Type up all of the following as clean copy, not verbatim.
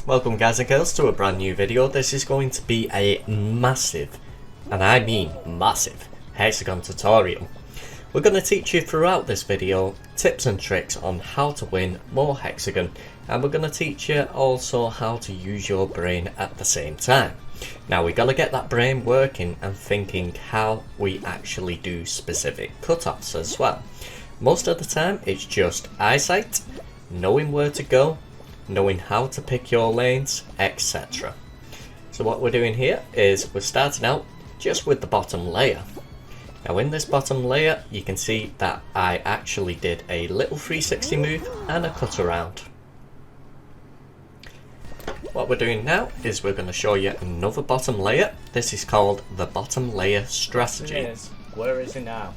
Welcome guys and girls to a brand new video. This is going to be a massive, and I mean massive, Hex-A-Gone tutorial. We're going to teach you throughout this video tips and tricks on how to win more Hex-A-Gone, and we're going to teach you also how to use your brain at the same time. Now we got to get that brain working and thinking how we actually do specific cutoffs as well. Most of the time it's just eyesight, knowing where to go, knowing how to pick your lanes, etc. So what we're doing here is we're starting out just with the bottom layer. Now in this bottom layer you can see that I actually did a little 360 move and a cut around. What we're doing now is we're going to show you another bottom layer. This is called the bottom layer strategy. Where is he now?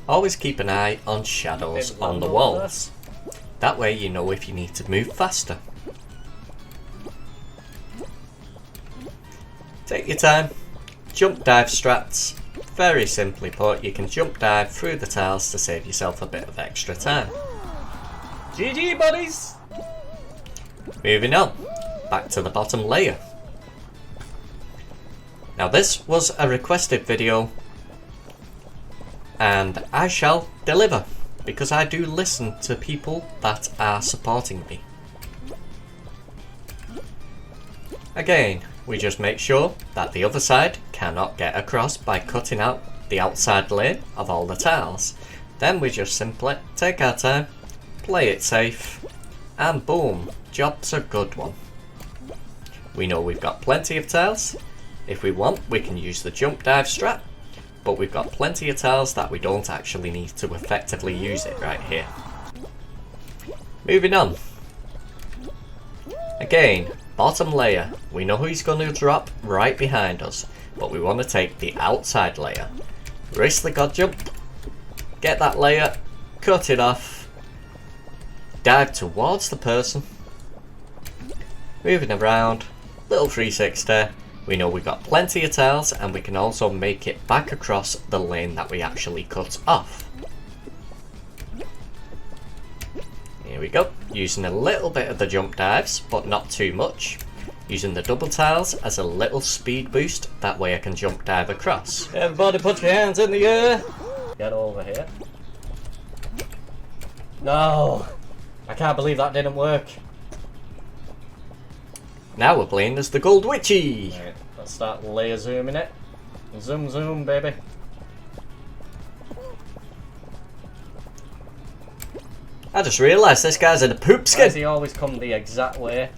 Always keep an eye on shadows on the walls. That way you know if you need to move faster. Take your time. Jump dive strats. Very simply put, you can jump dive through the tiles to save yourself a bit of extra time. GG buddies! Moving on, back to the bottom layer. Now this was a requested video and I shall deliver, because I do listen to people that are supporting me. Again, we just make sure that the other side cannot get across by cutting out the outside lane of all the tiles. Then we just simply take our time, play it safe, and boom, job's a good one. We know we've got plenty of tiles. If we want, we can use the jump dive strat, but we've got plenty of tiles that we don't actually need to effectively use it right here. Moving on. Again, bottom layer. We know who's going to drop right behind us, but we want to take the outside layer. Risk the god jump, get that layer, cut it off, dive towards the person, moving around, little 360. We know we've got plenty of tiles and we can also make it back across the lane that we actually cut off. Here we go, using a little bit of the jump dives, but not too much. Using the double tiles as a little speed boost, that way I can jump dive across. Everybody put your hands in the air! Get over here. No! I can't believe that didn't work. Now we're playing as the Gold Witchy! Right, let's start layer zooming it. Zoom zoom baby. I just realised this guy's in a poop Why skin! does he always come the exact way?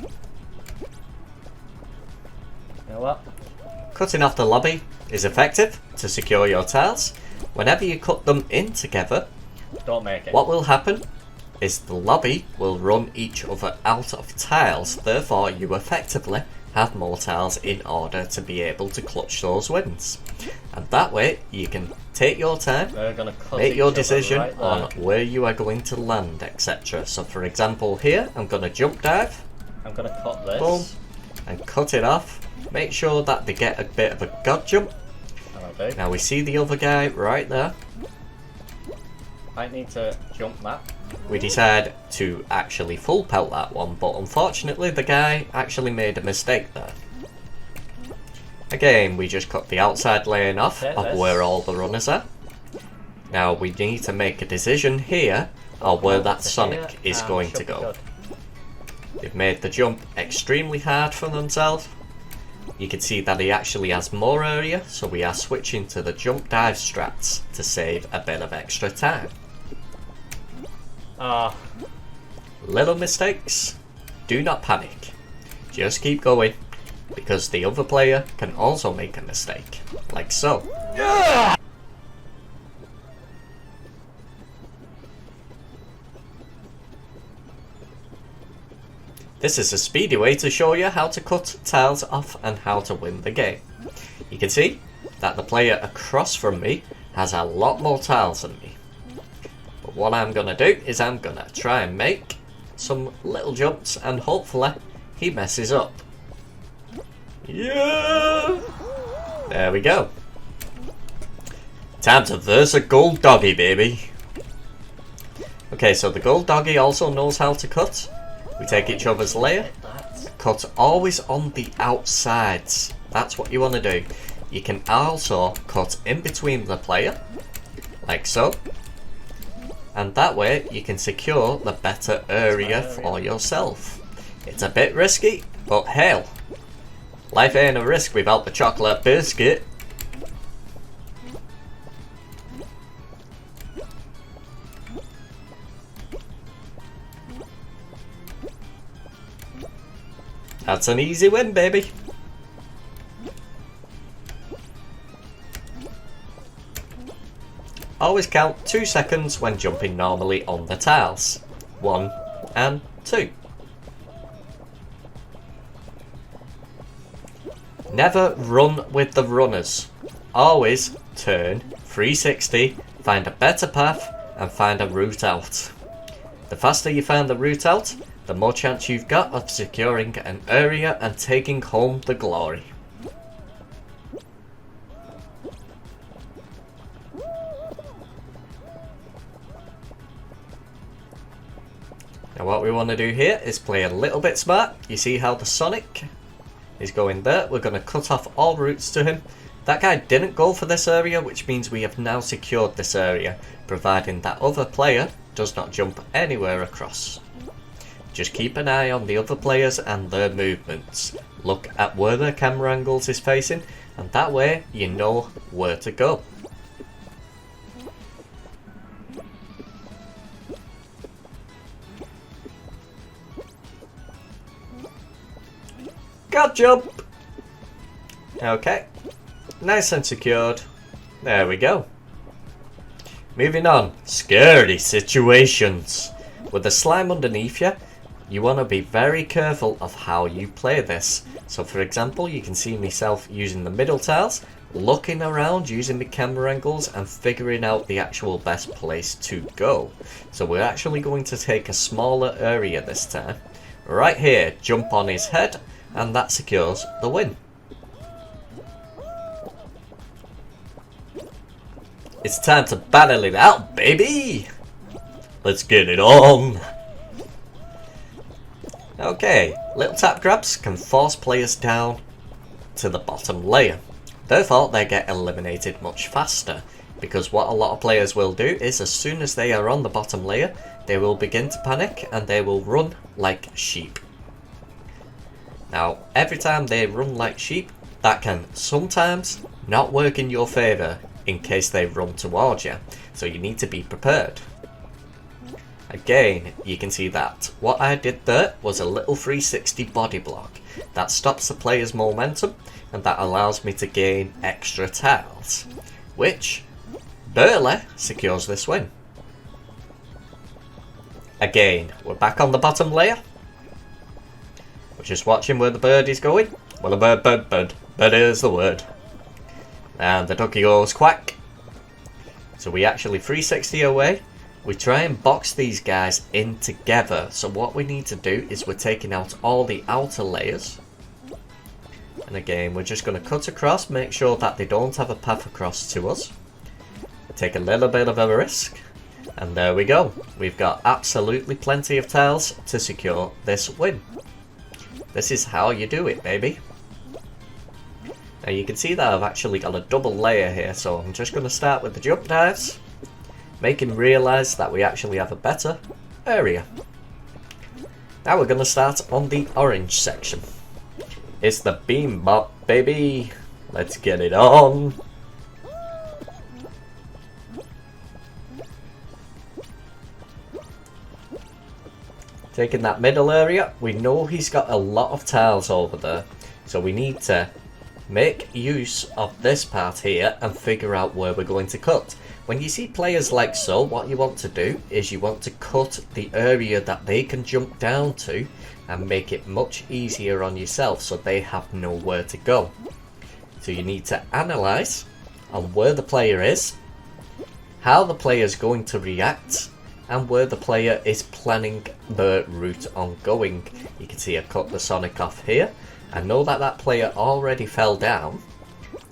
You know what? Cutting off the lobby is effective to secure your tiles. Whenever you cut them in together, Don't make it. what will happen is the lobby will run each other out of tiles, therefore you effectively have more tiles in order to be able to clutch those wins. And that way you can take your time, They're gonna cut make each your other decision right there. on where you are going to land, etc. So for example here, I'm going to jump dive, I'm gonna cut this. boom, and cut it off. Make sure that they get a bit of a god jump. That'll do. Now we see the other guy right there. I need to jump that. We decide to actually full pelt that one, but unfortunately the guy actually made a mistake there. Again, we just cut the outside lane off of where all the runners are. Now we need to make a decision here of where that Sonic is going to go. They've made the jump extremely hard for themselves. You can see that he actually has more area, so we are switching to the jump dive strats to save a bit of extra time. Little mistakes, do not panic, just keep going, because the other player can also make a mistake, like so. Yeah! This is a speedy way to show you how to cut tiles off and how to win the game. You can see that the player across from me has a lot more tiles than me. But what I'm going to do is I'm going to try and make some little jumps and hopefully he messes up. Yeah! There we go. Time to verse a gold doggy, baby. Okay, so the gold doggy also knows how to cut. We take each other's layer. Cut always on the outsides. That's what you want to do. You can also cut in between the player, like so. And that way you can secure the better area for yourself. It's a bit risky, but hell, life ain't a risk without the chocolate biscuit. That's an easy win, baby. Always count 2 seconds when jumping normally on the tiles. 1 and 2. Never run with the runners. Always turn 360, find a better path and find a route out. The faster you find the route out, the more chance you've got of securing an area and taking home the glory. Now what we want to do here is play a little bit smart. You see how the Sonic is going there? We're going to cut off all routes to him. That guy didn't go for this area, which means we have now secured this area, providing that other player does not jump anywhere across. Just keep an eye on the other players and their movements. Look at where their camera angles is facing, and that way you know where to go. God jump! Okay, nice and secured. There we go. Moving on, scary situations. With the slime underneath you, you want to be very careful of how you play this. So for example, you can see myself using the middle tiles, looking around using the camera angles and figuring out the actual best place to go. So we're actually going to take a smaller area this time. Right here, jump on his head, and that secures the win. It's time to battle it out, baby! Let's get it on! Okay, little tap grabs can force players down to the bottom layer. Therefore, they get eliminated much faster, because what a lot of players will do is as soon as they are on the bottom layer, they will begin to panic and they will run like sheep. Now, every time they run like sheep, that can sometimes not work in your favour in case they run towards you, so you need to be prepared. Again, you can see that what I did there was a little 360 body block. That stops the player's momentum and that allows me to gain extra tiles, which barely secures this win. Again, we're back on the bottom layer. We're just watching where the bird is going. Well, a bird is the word. And the ducky goes quack. So we actually 360 away. We try and box these guys in together. So what we need to do is we're taking out all the outer layers. And again, we're just going to cut across, make sure that they don't have a path across to us. Take a little bit of a risk. And there we go. We've got absolutely plenty of tiles to secure this win. This is how you do it, baby. Now you can see that I've actually got a double layer here, so I'm just going to start with the jump dives. Make him realise that we actually have a better area. Now we're going to start on the orange section. It's the beam bop, baby. Let's get it on. Taking that middle area, we know he's got a lot of tiles over there. So we need to make use of this part here and figure out where we're going to cut. When you see players like so, what you want to do is you want to cut the area that they can jump down to and make it much easier on yourself so they have nowhere to go. So you need to analyse on where the player is, how the player is going to react, and where the player is planning the route on going. You can see I cut the Sonic off here. I know that that player already fell down,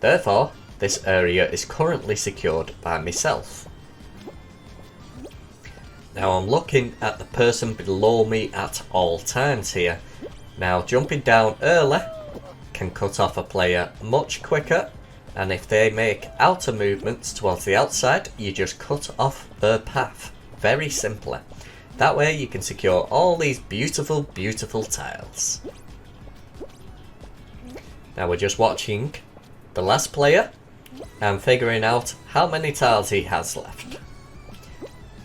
therefore this area is currently secured by myself. Now I'm looking at the person below me at all times here. Now jumping down early can cut off a player much quicker, and if they make outer movements towards the outside, you just cut off their path. Very simply. That way you can secure all these beautiful, beautiful tiles. Now we're just watching the last player and figuring out how many tiles he has left.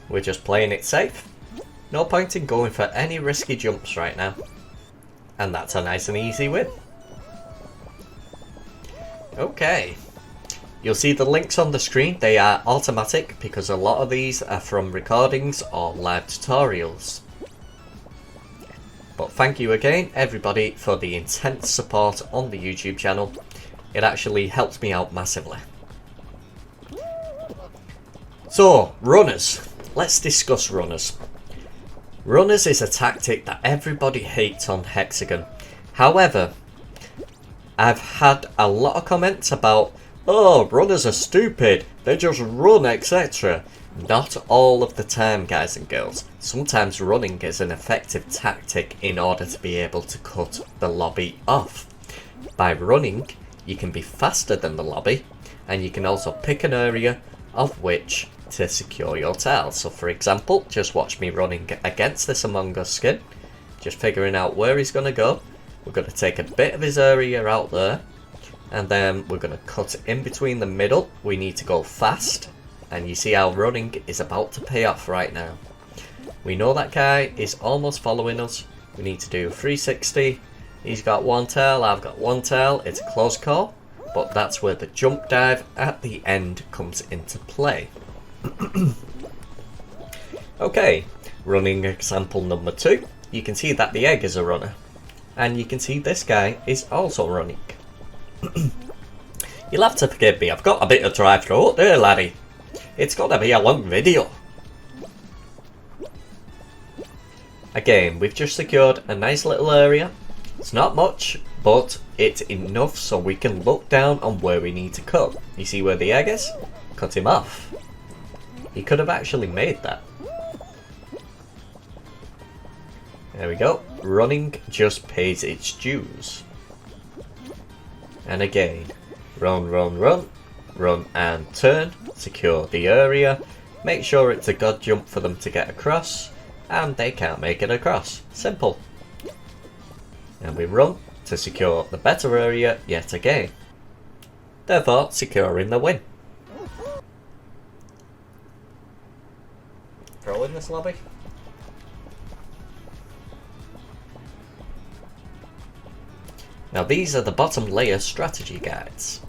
We're just playing it safe. No point in going for any risky jumps right now. And that's a nice and easy win. Okay. You'll see the links on the screen. They are automatic because a lot of these are from recordings or live tutorials. But thank you again everybody for the intense support on the YouTube channel. It actually helps me out massively. So, runners. Let's discuss runners. Runners is a tactic that everybody hates on Hex-A-Gone. However, I've had a lot of comments about, oh, runners are stupid, they just run, etc. Not all of the time, guys and girls. Sometimes running is an effective tactic in order to be able to cut the lobby off. By running, you can be faster than the lobby, and you can also pick an area of which to secure your tiles. So for example, just watch me running against this Among Us skin, just figuring out where he's going to go. We're going to take a bit of his area out there, and then we're going to cut in between the middle. We need to go fast, and you see how running is about to pay off right now. We know that guy is almost following us. We need to do 360. He's got one tile, I've got one tile. It's a close call, but that's where the jump dive at the end comes into play. Okay, running example number 2. You can see that the egg is a runner, and you can see this guy is also running. You'll have to forgive me, I've got a bit of dry throat there, laddie. It's gonna be a long video. Again, we've just secured a nice little area. It's not much, but it's enough so we can look down on where we need to cut. You see where the egg is? Cut him off. He could have actually made that. There we go. Running just pays its dues. And again, run, run, run. Run and turn. Secure the area. Make sure it's a god jump for them to get across. And they can't make it across. Simple. And we run to secure the better area yet again. Therefore, securing the win. Throw in this lobby. Now these are the bottom layer strategy guides.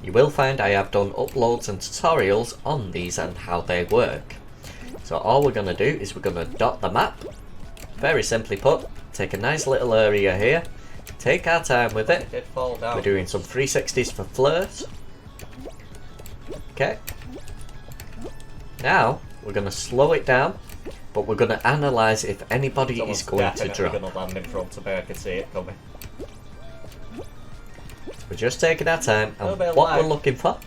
You will find I have done uploads and tutorials on these and how they work. So all we're going to do is we're going to dot the map. Very simply put, take a nice little area here, take our time with it. It did fall down. We're doing some 360s for flirt. Okay. Now we're going to slow it down, but we're going to analyse if anybody is going to drop. We're going to land in front of me, I can see it coming. We're just taking our time, and what light. we're looking for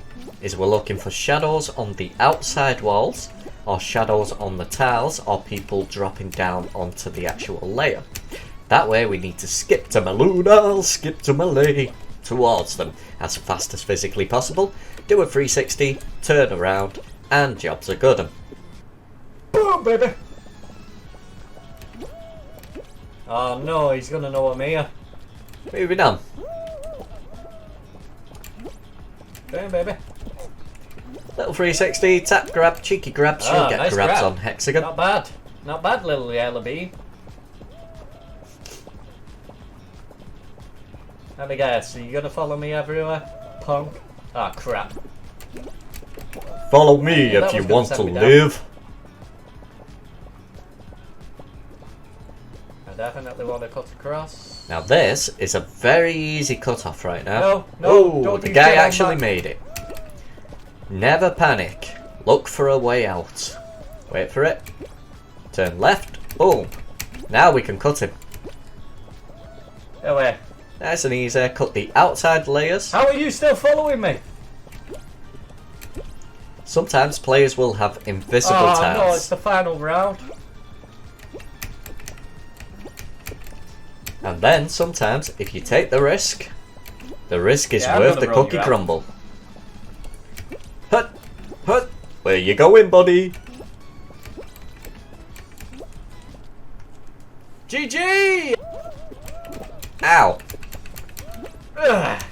is we're looking for shadows on the outside walls, or shadows on the tiles, or people dropping down onto the actual layer. That way we need to skip to Maluna, skip to Malay, towards them as fast as physically possible, do a 360, turn around, and jobs are good. Boom, baby! Oh no, he's gonna know I'm here. Moving on. Boom, baby. Little 360, tap grab, cheeky grabs, you'll get nice grabs grab. on Hex-A-Gone. Not bad. Not bad, little yellow bean. Let me guess, are you gonna follow me everywhere? Punk? Ah, crap. Follow me That if you was gonna want send to me down. live. I definitely want to cut across. Now this is a very easy cut-off right now. No, no, oh, don't the you guy get on actually that. made it. Never panic. Look for a way out. Wait for it. Turn left. Boom. Now we can cut him. Go away. Nice and easy. Cut the outside layers. How are you still following me? Sometimes players will have invisible Oh tiles. no, it's the final round. And then sometimes, if you take the risk is Yeah, I'm worth gonna the roll cookie you out. crumble. Hut! Hut! Where you going, buddy? GG! Ow! Ugh.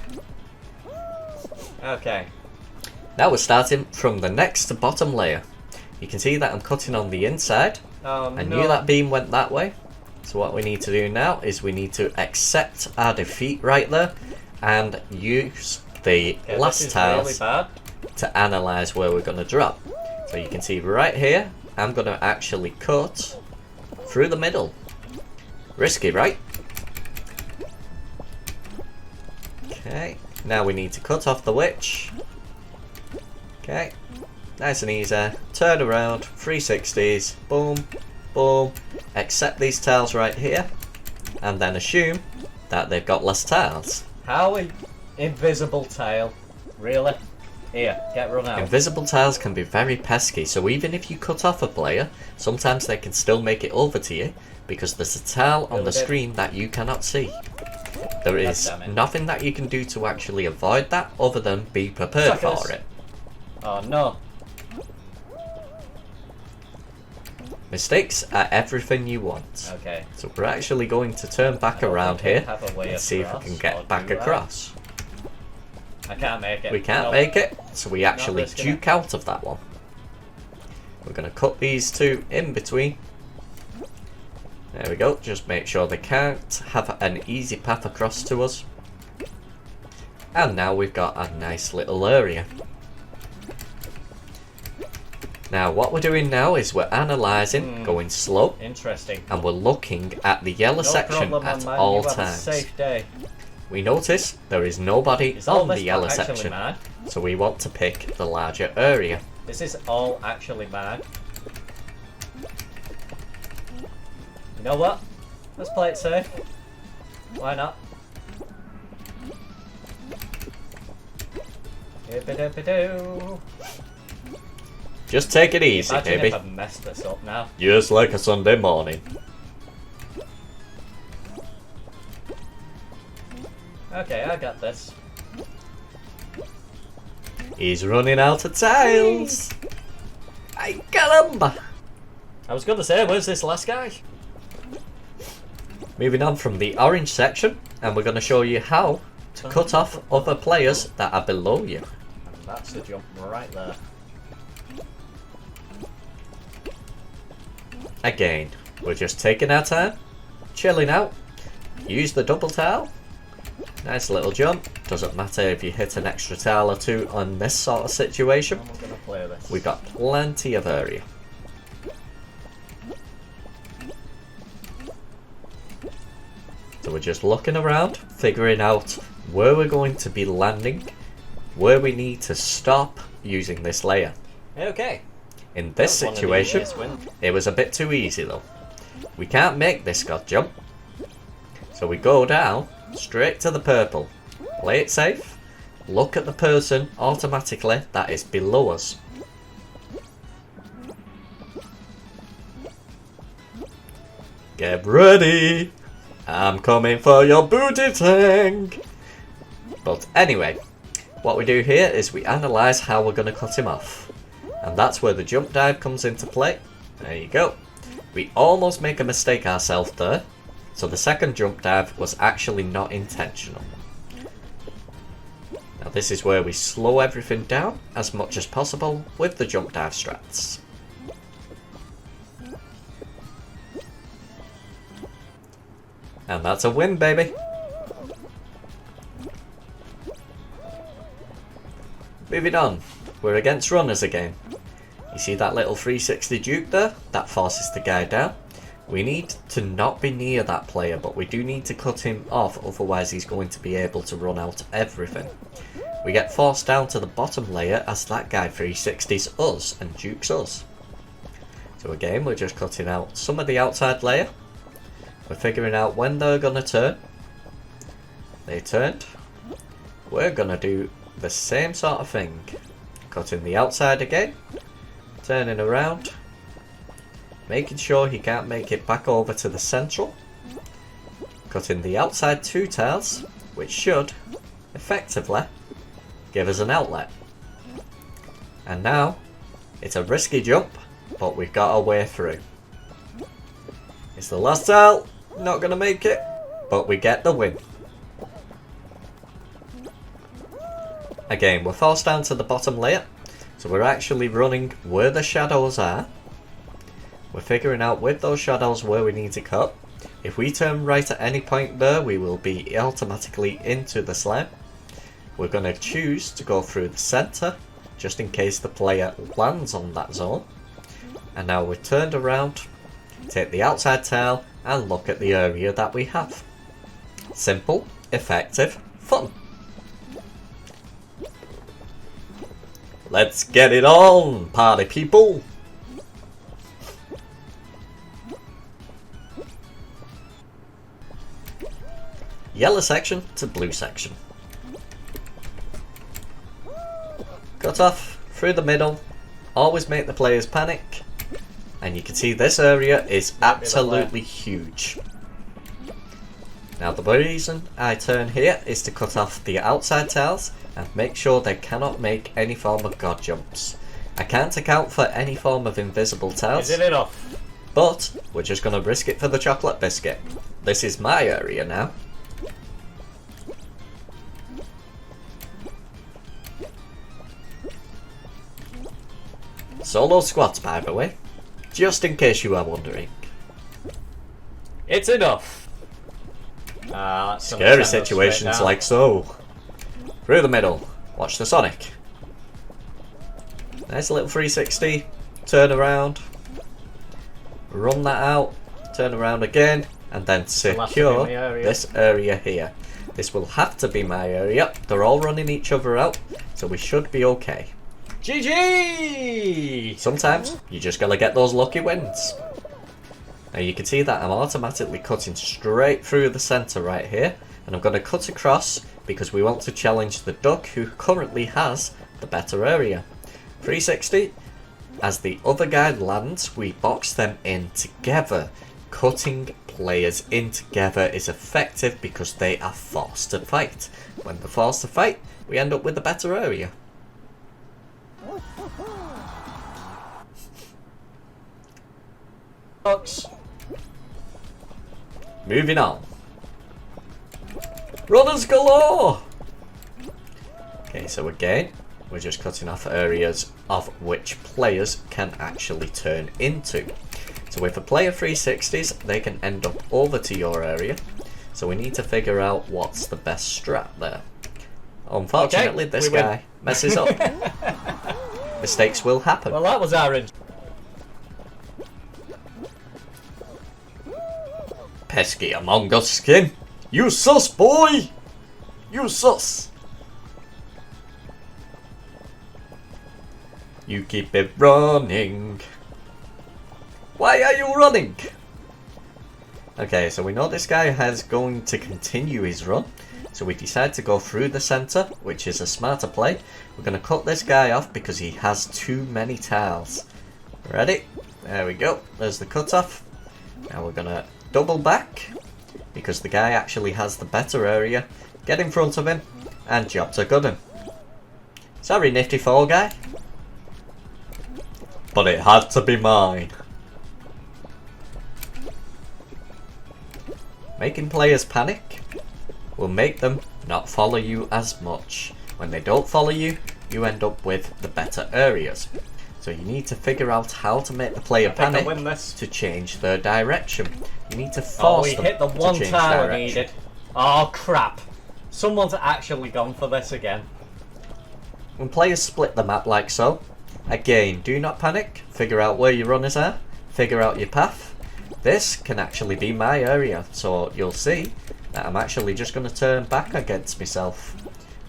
Okay. Now we're starting from the next bottom layer. You can see that I'm cutting on the inside. Oh I no. knew that beam went that way. So what we need to do now is we need to accept our defeat right there and use the Okay, last this is tiles really bad. to analyze where we're going to drop. So you can see right here, I'm going to actually cut through the middle. Risky, right? Okay, now we need to cut off the witch. Okay, nice and easy. Turn around, 360s, boom, boom. Accept these tiles right here, and then assume that they've got less tiles. Howie, invisible tail. Really? Here, get run out. Invisible tiles can be very pesky, so even if you cut off a player, sometimes they can still make it over to you because there's a tile on the screen that you cannot see. There is nothing that you can do to actually avoid that other than be prepared for it. Oh no. Mistakes are everything you want. Okay. So we're actually going to turn back around here and see if we can across, or get back do I? across. I can't make it. We can't Nope. make it, so we actually risking it. duke out of that one. We're going to cut these two in between. There we go, just make sure they can't have an easy path across to us. And now we've got a nice little area. Now what we're doing now is we're analysing, going slow, Interesting. and we're looking at the yellow No section problem, at man. all You have a times. safe day. We notice there is nobody Is all on this the yellow actually section, mad? so we want to pick the larger area. This is all actually mad. You know what? Let's play it safe. Why not? Yippee-dippee-doo. Just take it easy, Imagine baby. if I've messed this up now. Just like a Sunday morning. Okay, I got this. He's running out of tiles. Ay caramba! I was going to say, where's this last guy? Moving on from the orange section, and we're going to show you how to cut off other players that are below you. And that's the jump right there. Again, we're just taking our time, chilling out, use the double tile. Nice little jump. Doesn't matter if you hit an extra tile or two on this sort of situation. I'm going to play this. We've got plenty of area. So we're just looking around, figuring out where we're going to be landing, where we need to stop using this layer. Okay. In this That was one of the situation, easiest wins. it was a bit too easy though. We can't make this god jump. So we go down, straight to the purple. Play it safe. Look at the person automatically that is below us. Get ready! I'm coming for your booty tank! But anyway, what we do here is we analyse how we're going to cut him off. And that's where the jump dive comes into play. There you go. We almost make a mistake ourselves there. So the second jump dive was actually not intentional. Now this is where we slow everything down as much as possible with the jump dive strats. And that's a win, baby. Moving on, we're against runners again. You see that little 360 juke there? That forces the guy down. We need to not be near that player, but we do need to cut him off, otherwise he's going to be able to run out everything. We get forced down to the bottom layer as that guy 360s us and jukes us. So again, we're just cutting out some of the outside layer. We're figuring out when they're going to turn. They turned. We're going to do the same sort of thing. Cutting the outside again. Turning around. Making sure he can't make it back over to the central. Cutting the outside 2 tiles, which should, effectively, give us an outlet. And now, it's a risky jump, but we've got our way through. It's the last tile, not going to make it, but we get the win. Again, we're forced down to the bottom layer, so we're actually running where the shadows are. We're figuring out with those shadows where we need to cut. If we turn right at any point there, we will be automatically into the slime. We're going to choose to go through the centre, just in case the player lands on that zone. And now we're turned around, take the outside tile, and look at the area that we have. Simple, effective, fun. Let's get it on, party people! Yellow section to blue section. Cut off through the middle. Always make the players panic. And you can see this area is absolutely huge. Now the reason I turn here is to cut off the outside tiles and make sure they cannot make any form of god jumps. I can't account for any form of invisible tiles. Is it enough? But we're just going to risk it for the chocolate biscuit. This is my area now. Solo squats, by the way, just in case you are wondering. It's enough. Scary situations like so. Through the middle, watch the Sonic. Nice little 360, turn around, run that out, turn around again, and then secure this area here. This will have to be my area. They're all running each other out, so we should be okay. GG! Sometimes you just gotta get those lucky wins. Now you can see that I'm automatically cutting straight through the centre right here, and I'm going to cut across because we want to challenge the duck who currently has the better area. 360, as the other guy lands, we box them in together. Cutting players in together is effective because they are forced to fight. When they're forced to fight, we end up with the better area. Moving on. Runners galore! Okay, so again, we're just cutting off areas of which players can actually turn into. So if a player 360s, they can end up over to your area. So we need to figure out what's the best strat there. Unfortunately, okay, this guy messes up. Mistakes will happen. Well, that was orange. Pesky Among Us skin. You sus, boy! You sus! You keep it running. Why are you running? Okay, so we know this guy is going to continue his run. So we decide to go through the centre, which is a smarter play. We're going to cut this guy off because he has too many tiles. Ready? There we go. There's the cutoff. Now we're going to double back because the guy actually has the better area. Get in front of him and job to good him. Sorry, Nifty Fall Guy. But it had to be mine. Making players panic will make them not follow you as much. When they don't follow you, you end up with the better areas. So you need to figure out how to make the player panic to change their direction. You need to force them hit the to one change tile direction. needed. Oh crap. Someone's actually gone for this again. When players split the map like so, again, do not panic. Figure out where your runners are. Figure out your path. This can actually be my area, so you'll see that I'm actually just going to turn back against myself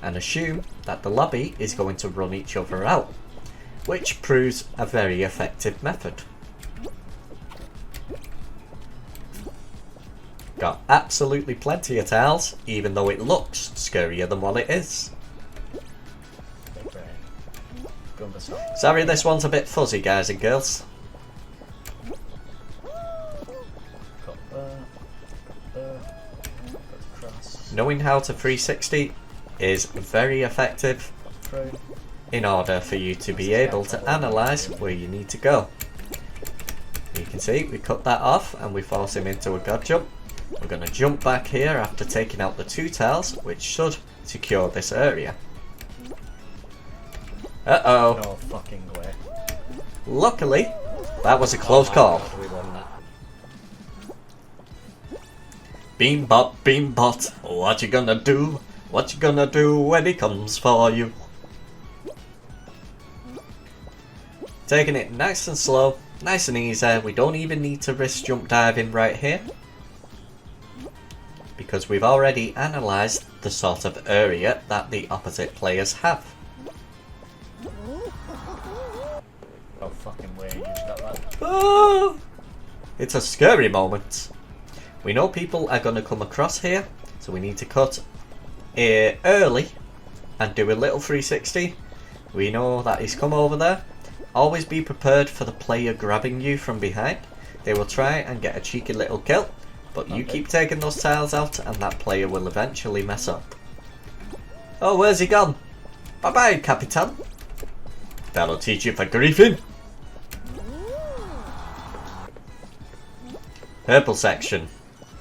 and assume that the lobby is going to run each other out, which proves a very effective method. Got absolutely plenty of tiles, even though it looks scarier than what it is. Go this way. Sorry, this one's a bit fuzzy, guys and girls. Got there. Got across. Knowing how to 360 is very effective Through. in order for you to be able to analyse where you need to go. You can see we cut that off and we force him into a god jump. We're going to jump back here after taking out the 2 tiles, which should secure this area. Uh-oh. No fucking way. Luckily, that was a close call. God, we won that. Beambot, what you gonna do? What you gonna do when he comes for you? Taking it nice and slow, nice and easy. We don't even need to risk jump diving right here, because we've already analysed the sort of area that the opposite players have. Oh fucking way, you just got that. Oh, it's a scary moment. We know people are going to come across here, so we need to cut early and do a little 360. We know that he's come over there. Always be prepared for the player grabbing you from behind. They will try and get a cheeky little kill, but you keep taking those tiles out and that player will eventually mess up. Oh, where's he gone? Bye bye, Capitan. That'll teach you for griefing. Purple section.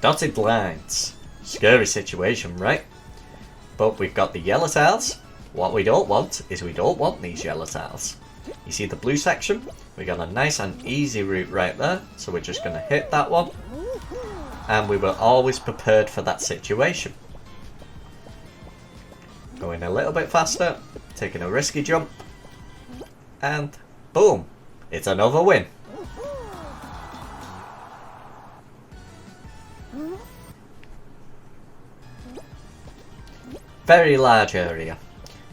Dotted lines. Scary situation, right? But we've got the yellow tiles. What we don't want is we don't want these yellow tiles. You see the blue section? We got a nice and easy route right there. So we're just going to hit that one. And we were always prepared for that situation. Going a little bit faster. Taking a risky jump. And boom. It's another win. Very large area.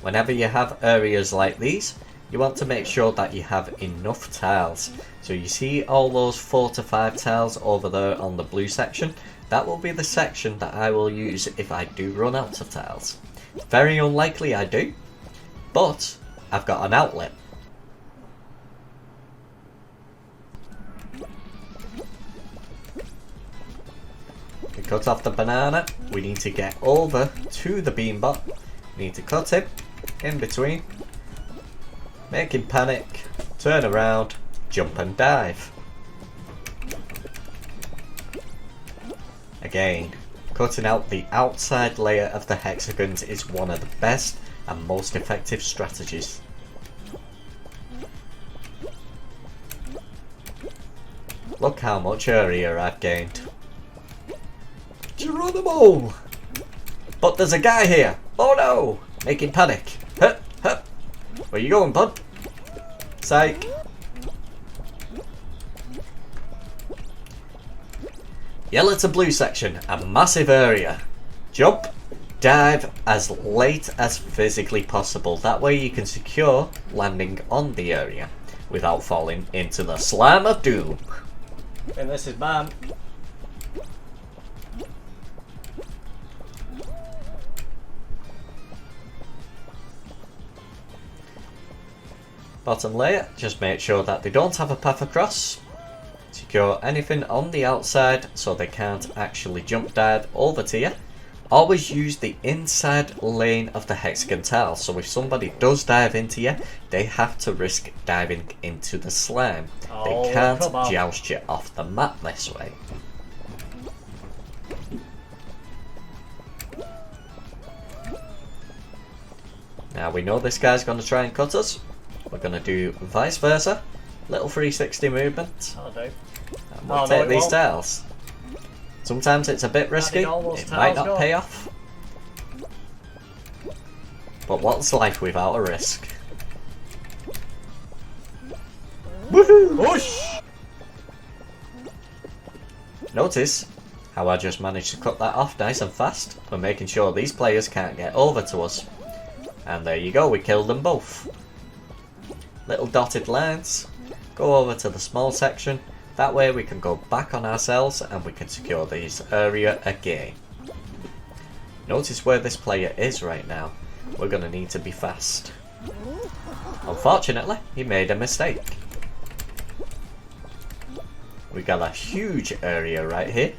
Whenever you have areas like these, you want to make sure that you have enough tiles. So you see all those 4 to 5 tiles over there on the blue section? That will be the section that I will use if I do run out of tiles. Very unlikely I do, but I've got an outlet. We cut off the banana. We need to get over to the beambot. We need to cut him in between. Make him panic. Turn around. Jump and dive. Again, cutting out the outside layer of the hexagons is one of the best and most effective strategies. Look how much area I've gained. Geronimo! But there's a guy here! Oh no! Making panic. Hup, hup. Where you going, bud? Psych. Yellow to blue section, a massive area. Jump, dive as late as physically possible. That way you can secure landing on the area without falling into the slime of doom. And this is mine. Bottom layer, just make sure that they don't have a path across. Secure anything on the outside so they can't actually jump dive over to you. Always use the inside lane of the hexagon tile, so if somebody does dive into you, they have to risk diving into the slime. Oh, they can't come on. joust you off the map this way. Now we know this guy's going to try and cut us. We're going to do vice versa. Little 360 movement. I'll do. And we'll Oh, no, take it these won't. tiles. Sometimes it's a bit risky. all those It might tiles not go? pay off. But what's life without a risk? Woohoo! Whoosh! Notice how I just managed to cut that off nice and fast. We're making sure these players can't get over to us. And there you go, we killed them both. Little dotted lines. Go over to the small section. That way we can go back on ourselves and we can secure this area again. Notice where this player is right now. We're going to need to be fast. Unfortunately, he made a mistake. We got a huge area right here.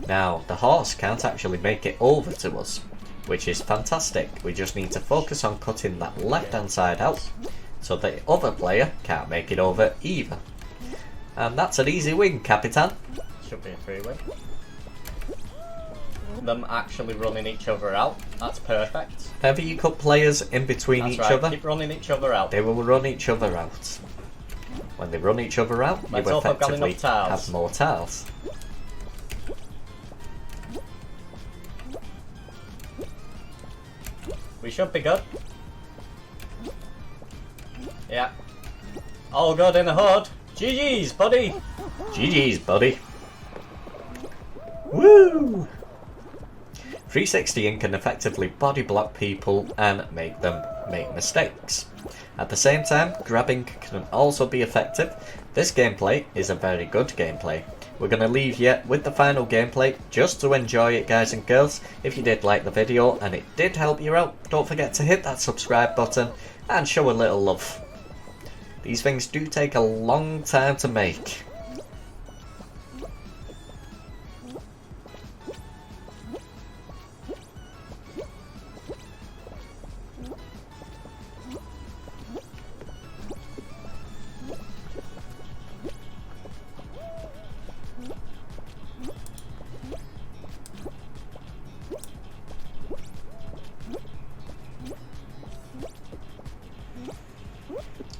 Now, the horse can't actually make it over to us, which is fantastic. We just need to focus on cutting that left-hand side out, so the other player can't make it over either. And that's an easy win, Capitan. Should be a free win. Them actually running each other out. That's perfect. Whenever you cut players in between That's each right. other, Keep running each other out. they will run each other out. When they run each other out, Let's you hope I've got effectively enough tiles. have more tiles. We should be good. Yeah. All good in the hood. GG's, buddy. GG's, buddy. Woo! 360 can effectively body block people and make them make mistakes. At the same time, grabbing can also be effective. This gameplay is a very good gameplay. We're going to leave you with the final gameplay just to enjoy it, guys and girls. If you did like the video and it did help you out, don't forget to hit that subscribe button and show a little love. These things do take a long time to make.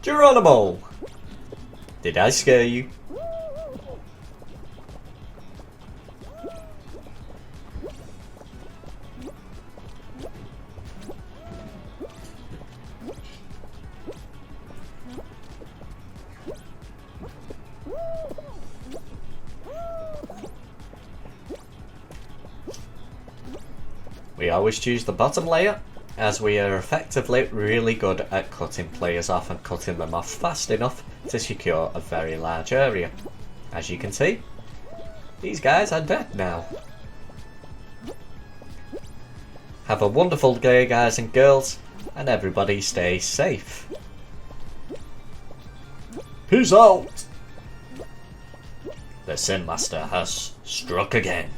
Geronimo! Did I scare you? We always choose the bottom layer, as we are effectively really good at cutting players off and cutting them off fast enough to secure a very large area. As you can see, these guys are dead now. Have a wonderful day, guys and girls, and everybody stay safe. Peace out! The Sin Master has struck again.